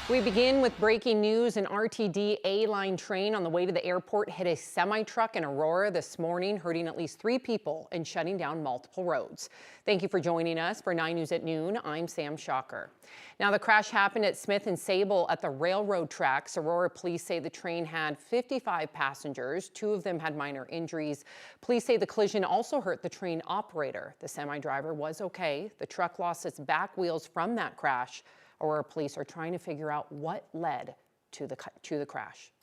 We begin with breaking news. An RTD A-line train on the way to the airport hit a semi-truck in Aurora this morning, hurting at least 3 people and shutting down multiple roads. Thank you for joining us for 9 News at Noon. I'm Sam Shocker. Now, the crash happened at Smith and Sable at the railroad tracks. Aurora police say the train had 55 passengers. 2 of them had minor injuries. Police say the collision also hurt the train operator. The semi-driver was okay. The truck lost its back wheels from that crash. Aurora police are trying to figure out what led to the crash.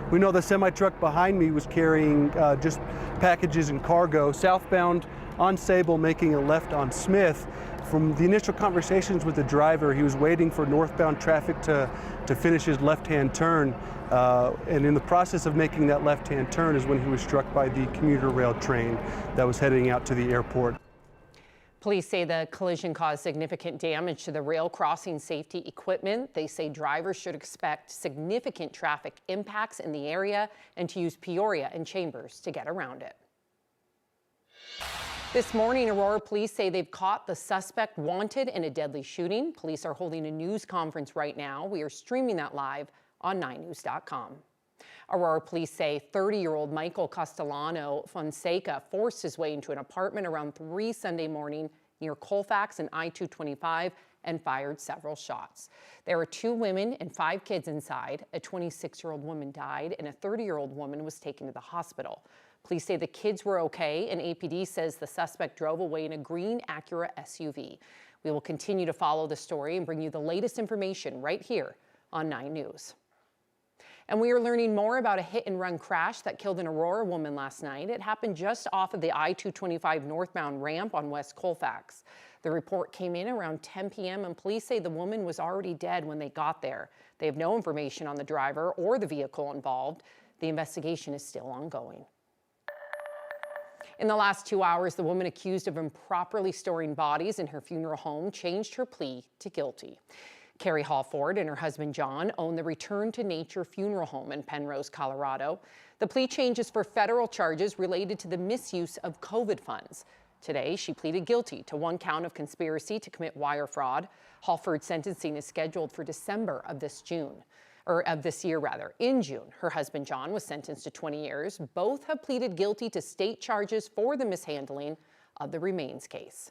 We know the semi-truck behind me was carrying just packages and cargo southbound on Sable, making a left on Smith. From the initial conversations with the driver, he was waiting for northbound traffic to finish his left-hand turn. And in the process of making that left-hand turn is when he was struck by the commuter rail train that was heading out to the airport. Police say the collision caused significant damage to the rail crossing safety equipment. They say drivers should expect significant traffic impacts in the area and to use Peoria and Chambers to get around it. This morning, Aurora police say they've caught the suspect wanted in a deadly shooting. Police are holding a news conference right now. We are streaming that live on 9news.com. Aurora police say 30-year-old Michael Castellano Fonseca forced his way into an apartment around 3 Sunday morning near Colfax and I-225 and fired several shots. There were 2 women and 5 kids inside. A 26-year-old woman died and a 30-year-old woman was taken to the hospital. Police say the kids were okay, and APD says the suspect drove away in a green Acura SUV. We will continue to follow the story and bring you the latest information right here on 9 News. And we are learning more about a hit-and-run crash that killed an Aurora woman last night. It happened just off of the I-225 northbound ramp on West Colfax. The report came in around 10 p.m. and police say the woman was already dead when they got there. They have no information on the driver or the vehicle involved. The investigation is still ongoing. In the last 2 hours, the woman accused of improperly storing bodies in her funeral home changed her plea to guilty. Carrie Hallford and her husband John own the Return to Nature funeral home in Penrose, Colorado. The plea changes for federal charges related to the misuse of COVID funds. Today, she pleaded guilty to 1 count of conspiracy to commit wire fraud. Hallford's sentencing is scheduled for December of this year. In June, her husband John was sentenced to 20 years. Both have pleaded guilty to state charges for the mishandling of the remains case.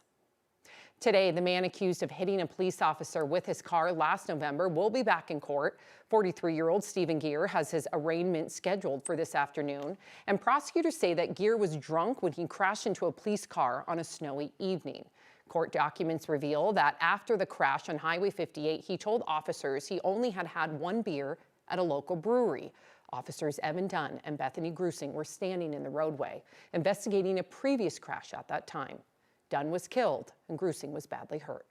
Today, the man accused of hitting a police officer with his car last November will be back in court. 43-year-old Stephen Gear has his arraignment scheduled for this afternoon, and prosecutors say that Gear was drunk when he crashed into a police car on a snowy evening. Court documents reveal that after the crash on Highway 58, he told officers he only had 1 beer at a local brewery. Officers Evan Dunn and Bethany Grusing were standing in the roadway, investigating a previous crash at that time. Dunn was killed and Grusing was badly hurt.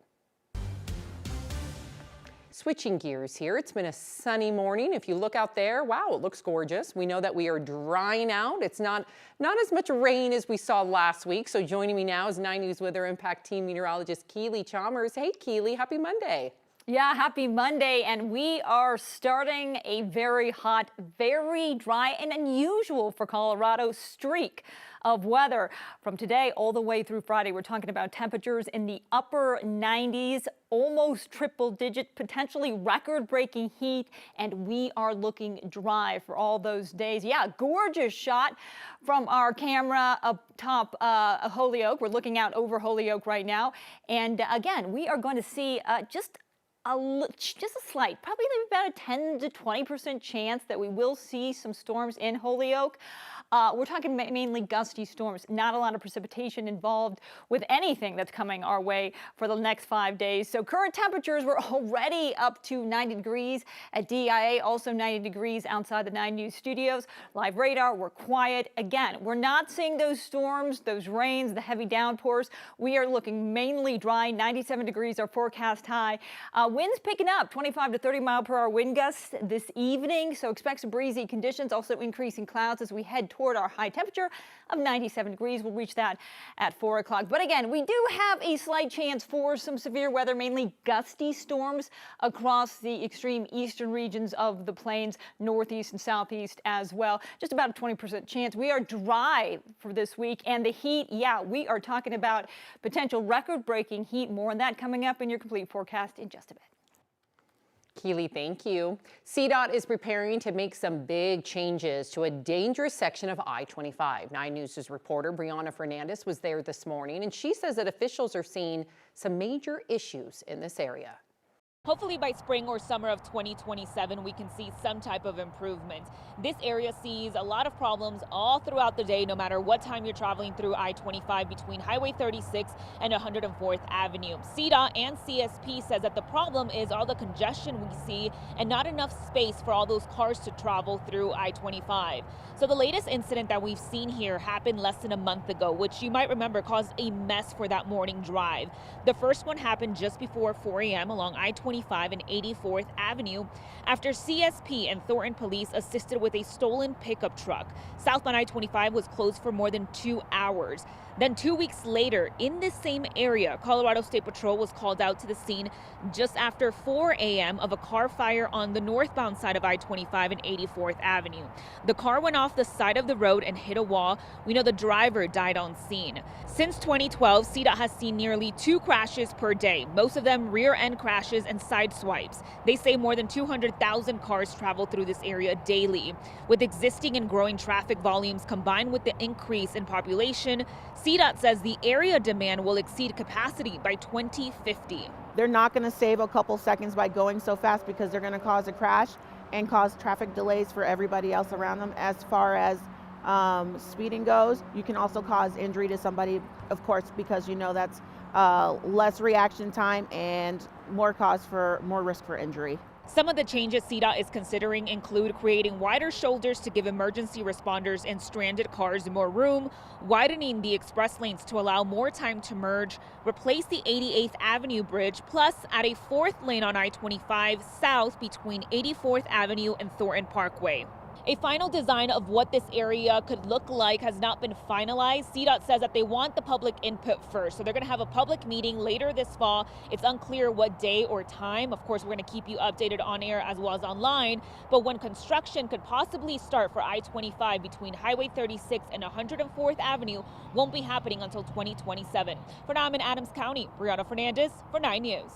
Switching gears here, it's been a sunny morning. If you look out there, wow, it looks gorgeous. We know that we are drying out. It's not as much rain as we saw last week. So joining me now is 9 News Weather Impact Team Meteorologist Keely Chalmers. Hey, Keely, happy Monday. Yeah, happy Monday, and we are starting a very hot, very dry, and unusual for Colorado streak of weather. From today all the way through Friday, we're talking about temperatures in the upper 90s, almost triple-digit, potentially record-breaking heat, and we are looking dry for all those days. Yeah, gorgeous shot from our camera up top Holyoke. We're looking out over Holyoke right now, and again, we are going to see just a slight, probably about a 10 to 20% chance that we will see some storms in Holyoke. We're talking mainly gusty storms, not a lot of precipitation involved with anything that's coming our way for the next 5 days. So current temperatures were already up to 90 degrees at DIA, also 90 degrees outside the 9 News studios. Live radar, we're quiet. Again, we're not seeing those storms, those rains, the heavy downpours. We are looking mainly dry. 97 degrees our forecast high. Winds picking up, 25 to 30 mile per hour wind gusts this evening. So expect some breezy conditions, also increasing clouds as we head toward our high temperature of 97 degrees. We'll reach that at 4 o'clock. But again, we do have a slight chance for some severe weather, mainly gusty storms across the extreme eastern regions of the plains, northeast and southeast as well. Just about a 20% chance. We are dry for this week, and the heat, yeah, we are talking about potential record-breaking heat. More on that coming up in your complete forecast in just a bit. Keely, thank you. CDOT is preparing to make some big changes to a dangerous section of I-25. 9 News' reporter Brianna Fernandez was there this morning, and she says that officials are seeing some major issues in this area. Hopefully by spring or summer of 2027, we can see some type of improvement. This area sees a lot of problems all throughout the day, no matter what time you're traveling through I-25 between Highway 36 and 104th Avenue. CDOT and CSP says that the problem is all the congestion we see and not enough space for all those cars to travel through I-25. So the latest incident that we've seen here happened less than a month ago, which you might remember caused a mess for that morning drive. The first one happened just before 4 a.m. along I-25 and 84th Avenue after CSP and Thornton police assisted with a stolen pickup truck. Southbound I-25 was closed for more than 2 hours. Then 2 weeks later, in this same area, Colorado State Patrol was called out to the scene just after 4 a.m. of a car fire on the northbound side of I-25 and 84th Avenue. The car went off the side of the road and hit a wall. We know the driver died on scene. Since 2012, CDOT has seen nearly 2 crashes per day, most of them rear-end crashes and side swipes. They say more than 200,000 cars travel through this area daily. With existing and growing traffic volumes combined with the increase in population, CDOT says the area demand will exceed capacity by 2050. They're not going to save a couple seconds by going so fast because they're going to cause a crash and cause traffic delays for everybody else around them. As far as speeding goes, you can also cause injury to somebody, of course, because you know that's less reaction time and more risk for injury. Some of the changes CDOT is considering include creating wider shoulders to give emergency responders and stranded cars more room, widening the express lanes to allow more time to merge, replace the 88th Avenue bridge, plus add a 4th lane on I-25 south between 84th Avenue and Thornton Parkway. A final design of what this area could look like has not been finalized. CDOT says that they want the public input first. So they're going to have a public meeting later this fall. It's unclear what day or time. Of course, we're going to keep you updated on air as well as online. But when construction could possibly start for I-25 between Highway 36 and 104th Avenue won't be happening until 2027. For now, I'm in Adams County. Brianna Fernandez for 9 News.